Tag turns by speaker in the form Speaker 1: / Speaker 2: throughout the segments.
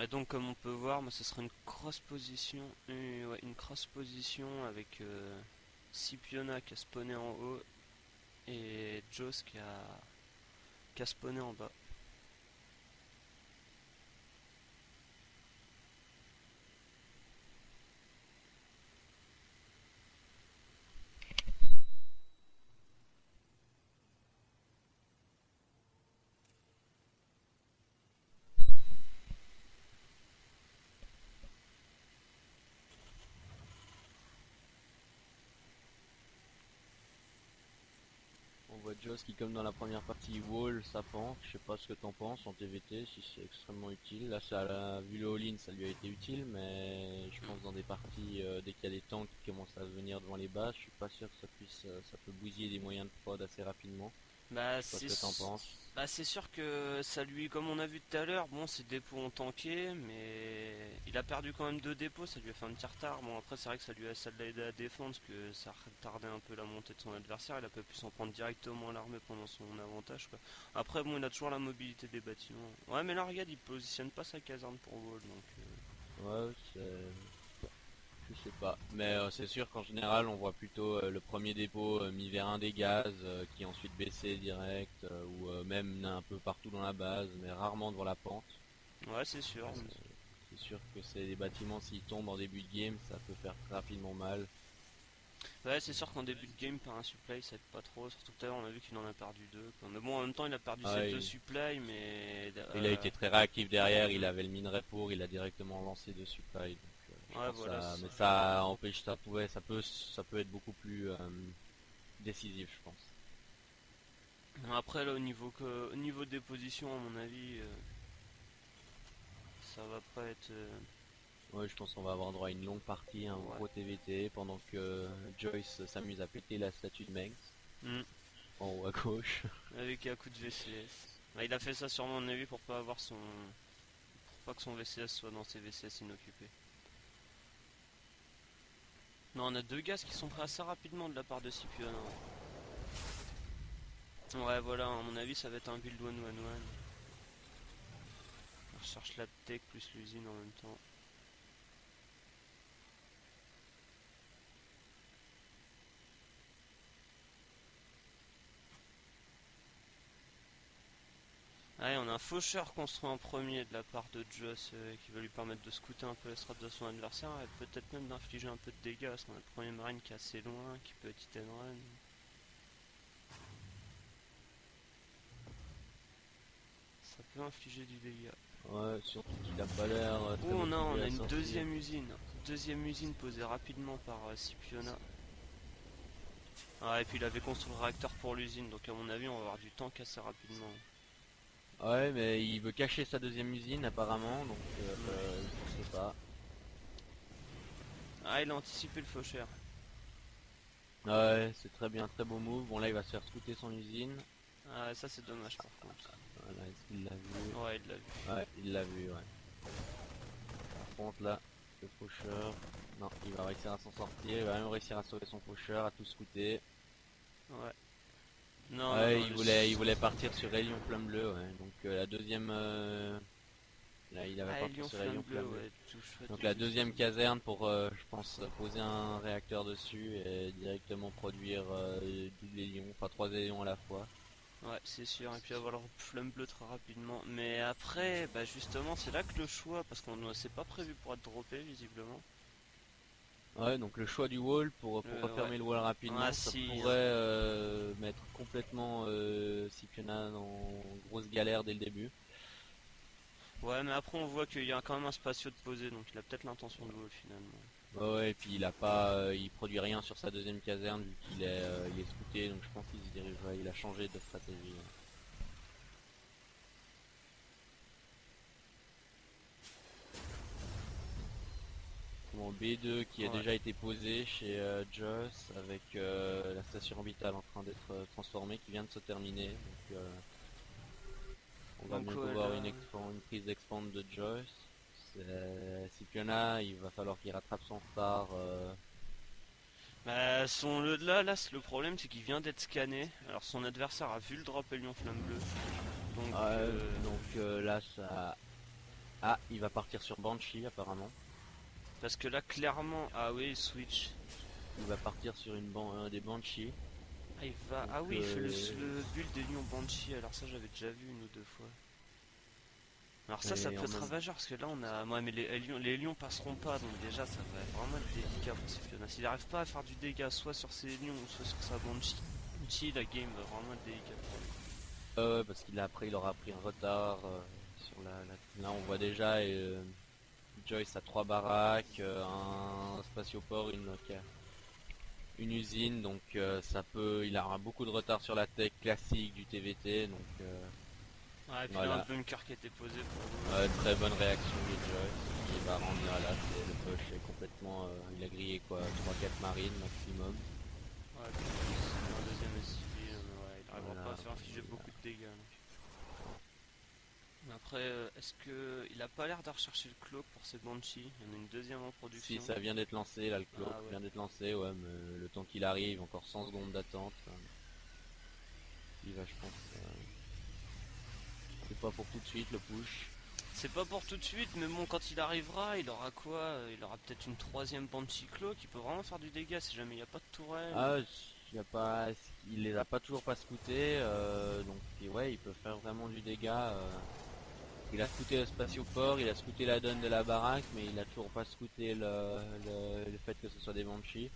Speaker 1: Et donc comme on peut voir, moi, ce sera une cross position, ouais, une cross position avec Scipiona qui a spawné en haut et Joss qui a spawné en bas.
Speaker 2: On voit Joss qui, comme dans la première partie, wall sa pente. Je sais pas ce que t'en penses en TVT, si c'est extrêmement utile. Là, vu le all-in, ça lui a été utile, mais je pense dans des parties, dès qu'il y a des tanks qui commencent à venir devant les bases, je suis pas sûr que ça peut bousiller des moyens de prod assez rapidement.
Speaker 1: Bah
Speaker 2: Je sais pas ce
Speaker 1: c'est
Speaker 2: que t'en penses.
Speaker 1: bah c'est sûr que ça lui, comme on a vu tout à l'heure, bon ses dépôts ont tanké, mais il a perdu quand même deux dépôts, ça lui a fait un petit retard. Bon après c'est vrai que ça l'a aidé à défendre, parce que ça retardait un peu la montée de son adversaire, il a pas pu s'en prendre directement à l'armée pendant son avantage quoi. Après bon il a toujours la mobilité des bâtiments. Ouais mais là regarde il positionne pas sa caserne pour wall donc
Speaker 2: Ouais, je sais pas. Mais c'est sûr qu'en général, on voit plutôt le premier dépôt mis vers un des gaz, qui ensuite baissait direct, ou même un peu partout dans la base, mais rarement devant la pente.
Speaker 1: ouais c'est sûr.
Speaker 2: C'est sûr que c'est des bâtiments, s'ils tombent en début de game, ça peut faire très rapidement mal.
Speaker 1: Ouais, c'est sûr qu'en début de game, par un supply, ça aide pas trop. Surtout tout à l'heure, on a vu qu'il en a perdu deux, quoi. Mais bon, en même temps, il a perdu ses
Speaker 2: Ah,
Speaker 1: deux supply, mais
Speaker 2: il a été très réactif derrière, il avait le minerai pour, il a directement lancé de supply. Donc, je
Speaker 1: ouais,
Speaker 2: pense
Speaker 1: voilà.
Speaker 2: ça, mais ça empêche, ça peut être beaucoup plus décisif, je pense.
Speaker 1: Après, là, au niveau des positions, à mon avis, ça va pas être.
Speaker 2: Ouais, je pense qu'on va avoir droit à une longue partie, un
Speaker 1: Ouais.
Speaker 2: gros TVT, pendant que Joyce s'amuse à péter la statue de Mengs,
Speaker 1: Hmm.
Speaker 2: en haut à gauche.
Speaker 1: Avec un coup de VCS. Ouais, il a fait ça sûrement, à mon avis, pour pas avoir son. Pour pas que son VCS soit dans ses VCS inoccupés. Non, on a deux gaz qui sont prêts assez rapidement de la part de Scipion, hein. Ouais, voilà, à mon avis, ça va être un build 1-1-1. On recherche la tech plus l'usine en même temps. Allez, on a un faucheur construit en premier de la part de Joss qui va lui permettre de scouter un peu les strates de son adversaire et peut-être même d'infliger un peu de dégâts parce qu'on a le premier marine qui est assez loin, qui peut hit and run. Ça peut infliger du dégât.
Speaker 2: Ouais, surtout qu'il a pas l'air
Speaker 1: Oh,
Speaker 2: très
Speaker 1: on
Speaker 2: motivé
Speaker 1: a
Speaker 2: à
Speaker 1: une
Speaker 2: sortir.
Speaker 1: deuxième usine. Deuxième usine posée rapidement par Scipiona. Ah, et puis il avait construit le réacteur pour l'usine, donc à mon avis on va avoir du tank assez rapidement.
Speaker 2: Ouais, mais il veut cacher sa deuxième usine apparemment, donc
Speaker 1: Hmm.
Speaker 2: je sais pas.
Speaker 1: Ah, il a anticipé le faucheur.
Speaker 2: Ouais, c'est très bien, très beau move. Bon là, il va se faire scouter son usine.
Speaker 1: Ah, ça c'est dommage par contre.
Speaker 2: Voilà, est-ce qu'il l'a vu?
Speaker 1: Ouais, il l'a vu.
Speaker 2: Ouais, il l'a vu, ouais. Par contre là, le faucheur, non, il va réussir à s'en sortir, il va même réussir à sauver son faucheur, à tout scouter.
Speaker 1: Ouais. Non, non,
Speaker 2: Ouais,
Speaker 1: non,
Speaker 2: il voulait partir sur Rayon Flamme Bleue, ouais. Donc la deuxième, là, il avait
Speaker 1: Ah,
Speaker 2: partir
Speaker 1: Lyon
Speaker 2: sur
Speaker 1: Flamme
Speaker 2: Rayon
Speaker 1: Bleue,
Speaker 2: Flamme Bleue.
Speaker 1: ouais, touche pas
Speaker 2: Donc
Speaker 1: du
Speaker 2: la
Speaker 1: tout ce
Speaker 2: deuxième
Speaker 1: qu'ils ont.
Speaker 2: caserne pour, je pense, poser un réacteur dessus et directement produire des lions, enfin trois lions à la fois.
Speaker 1: Ouais, c'est sûr, et puis avoir le flamme bleue très rapidement. Mais après, bah justement, c'est là que le choix, parce qu'on ne s'est pas prévu pour être droppé, visiblement.
Speaker 2: Ouais, donc le choix du wall pour
Speaker 1: Ouais.
Speaker 2: refermer le wall
Speaker 1: Ah
Speaker 2: rapidement, ça
Speaker 1: si,
Speaker 2: pourrait
Speaker 1: hein.
Speaker 2: mettre complètement Scipiona en grosse galère dès le début.
Speaker 1: Ouais, mais après on voit qu'il y a quand même un spatio de poser, donc il a peut-être l'intention de wall finalement.
Speaker 2: Ouais, ouais, et puis il produit rien sur sa deuxième caserne vu qu'il est scouté, donc je pense qu'il se dirigerait, il a changé de stratégie. Bon, B2 qui a
Speaker 1: Ouais.
Speaker 2: déjà été posé chez Joss avec la station orbitale en train d'être transformée qui vient de se terminer. Donc on va
Speaker 1: Donc
Speaker 2: bientôt voir
Speaker 1: voilà.
Speaker 2: une prise d'expand de Joss. Scipiona, il va falloir qu'il rattrape son retard.
Speaker 1: Bah, là, le problème, c'est qu'il vient d'être scanné. Alors, son adversaire a vu le drop Lion Flamme Bleue. Donc,
Speaker 2: Donc là, ça. Ah, il va partir sur Banshee apparemment.
Speaker 1: Parce que là, clairement, ah oui, switch.
Speaker 2: Il va partir sur des Banshee.
Speaker 1: Ah, il va.
Speaker 2: Donc
Speaker 1: Ah oui, il fait le build des lions Banshee. Alors, ça, j'avais déjà vu une ou deux fois. Alors, ça
Speaker 2: et
Speaker 1: peut
Speaker 2: en
Speaker 1: être
Speaker 2: même
Speaker 1: ravageur parce que là, on a. Ouais, mais les lions passeront pas. Donc, déjà, ça va vraiment être délicat pour Fiona. S'il arrive pas à faire du dégât soit sur ses lions ou soit sur sa Banshee, la game va vraiment être délicate pour lui.
Speaker 2: ouais, parce qu'il a après il aura pris un retard sur là on voit déjà Joyce a 3 baraques, un spatioport, une usine, donc il aura beaucoup de retard sur la tech classique du TVT, donc
Speaker 1: Ouais, et puis là, un
Speaker 2: voilà.
Speaker 1: bunker qui a été posé pour
Speaker 2: Ouais, très bonne réaction de Joyce qui va rendre là, c'est le push est complètement, il a grillé quoi, 3-4 marines maximum.
Speaker 1: Ouais, puis c'est un deuxième SCV, ouais, il arrivera pas
Speaker 2: Voilà,
Speaker 1: à faire infliger beaucoup de dégâts. Là. Mais après, est-ce que il a pas l'air de rechercher le cloak pour ses Banshee? Il y en a une deuxième en
Speaker 2: si
Speaker 1: production.
Speaker 2: ça vient d'être lancé, là le cloak
Speaker 1: Ah ouais.
Speaker 2: vient d'être lancé, ouais, mais le temps qu'il arrive, encore 100 secondes d'attente, il va je pense. C'est pas pour tout de suite le push.
Speaker 1: C'est pas pour tout de suite, mais bon, quand il arrivera, il aura quoi? Il aura peut-être une troisième Banshee cloak qui peut vraiment faire du dégât si jamais il n'y a pas de tourelle.
Speaker 2: Ah, y a pas, il les a pas toujours pas scoutés, donc et ouais, il peut faire vraiment du dégât. Il a scouté le spatioport, il a scouté la donne de la baraque, mais il a toujours pas scouté le fait que ce soit des Banshees.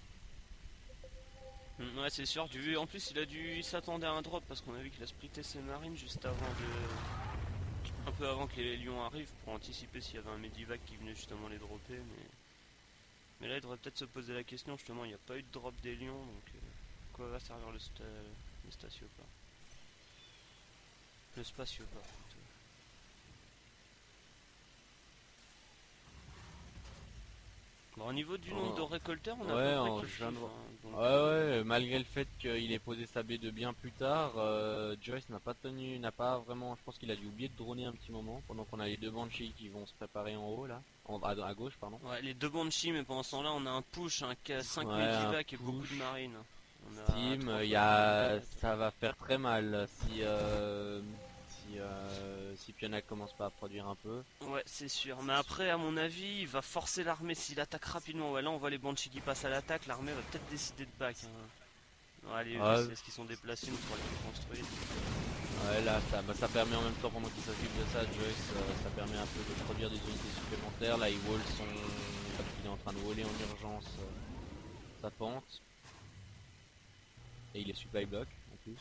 Speaker 1: Ouais, c'est sûr. En plus, il s'attendait à un drop parce qu'on a vu qu'il a splitté ses marines juste avant un peu avant que les lions arrivent pour anticiper s'il y avait un Medivac qui venait justement les dropper. Mais là, il devrait peut-être se poser la question. Justement, il n'y a pas eu de drop des lions, donc quoi va servir le spatioport? Le spatioport plutôt. Bon, au niveau du nombre de
Speaker 2: Oh.
Speaker 1: récolteurs, on a à peu
Speaker 2: Ouais,
Speaker 1: près
Speaker 2: je
Speaker 1: kiff
Speaker 2: viens de
Speaker 1: kiff.
Speaker 2: voir.
Speaker 1: Hein, donc,
Speaker 2: Ouais, ouais, malgré le fait qu'il ait posé sa B2 bien plus tard, Joyce n'a pas vraiment, je pense qu'il a dû oublier de droner un petit moment, pendant qu'on a les deux Banshees qui vont se préparer en haut là, à gauche pardon.
Speaker 1: ouais, les deux Banshee, mais pendant ce temps-là, on a un push, un 5
Speaker 2: Ouais, un
Speaker 1: Medivac et beaucoup de
Speaker 2: push.
Speaker 1: marines. On a
Speaker 2: Steam,
Speaker 1: 3 fois plus de Medivac.
Speaker 2: ça va faire très mal si Piona commence pas à produire un peu.
Speaker 1: Ouais, c'est sûr. Mais après, à mon avis, il va forcer l'armée s'il attaque rapidement. Ouais, là, on voit les Banshee qui passent à l'attaque. L'armée va peut-être décider de back. Hein. Ouais, les
Speaker 2: Ouais,
Speaker 1: VCS qui sont déplacés, une fois les construire.
Speaker 2: ouais, là ça permet en même temps pendant qu'il s'occupe de ça, Joyce, ça permet un peu de produire des unités supplémentaires. Là, il est en train de voler en urgence sa pente et il est supply block en plus.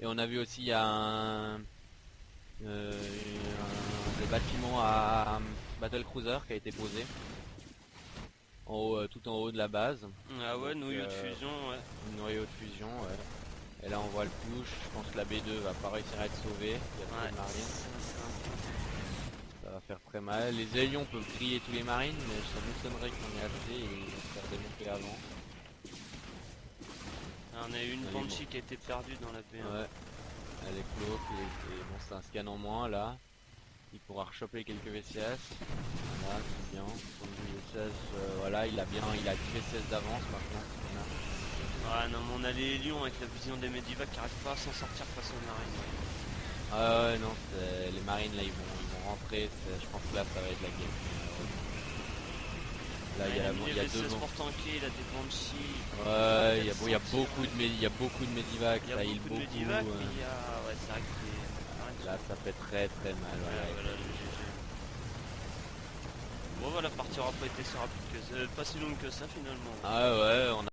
Speaker 2: Et on a vu aussi il y a le bâtiment à Battle Cruiser qui a été posé en haut, tout en haut de la base.
Speaker 1: Ah ouais,
Speaker 2: Donc
Speaker 1: noyau de fusion, ouais.
Speaker 2: un noyau de fusion, ouais. Et là on voit le push, je pense que la B2 va pas réussir à être sauvée, il y a trop
Speaker 1: Ouais,
Speaker 2: de marines,
Speaker 1: c'est un
Speaker 2: ça va faire très mal. Les Ailions peuvent griller tous les marines, mais ça m'étonnerait qu'on ait assez et ils vont se faire démonter avant.
Speaker 1: Ah, on a eu une
Speaker 2: Allez, bon.
Speaker 1: Banshee qui a été perdue dans la B1.
Speaker 2: Ouais, elle est cloque, et bon c'est un scan en moins là. Il pourra rechoper quelques VCS. Voilà, c'est bien. Pour le VCS, voilà, il a 10 VCS d'avance maintenant.
Speaker 1: Ah non, mais on a les lions avec la vision des Medivac qui arrivent pas à s'en sortir face aux marines.
Speaker 2: Ah ouais, non, les marines là ils vont rentrer. Je pense que là ça va être la game. Là
Speaker 1: Ouais,
Speaker 2: il y
Speaker 1: il
Speaker 2: a
Speaker 1: a mis les
Speaker 2: il y a
Speaker 1: VCS
Speaker 2: devant.
Speaker 1: pour tanker, il a des Banshee.
Speaker 2: Ouais,
Speaker 1: Il
Speaker 2: il y a beaucoup de Medivac,
Speaker 1: Il y a
Speaker 2: ça heal
Speaker 1: beaucoup de
Speaker 2: beaucoup.
Speaker 1: Medivac, mais il y a. Ouais, c'est vrai que les marines
Speaker 2: Là ça fait très très mal.
Speaker 1: Ouais,
Speaker 2: Voilà.
Speaker 1: voilà, le GG. Bon, voilà, la partie aura pas été si rapide que ça. Pas si longue que ça finalement.
Speaker 2: Ah ouais, on a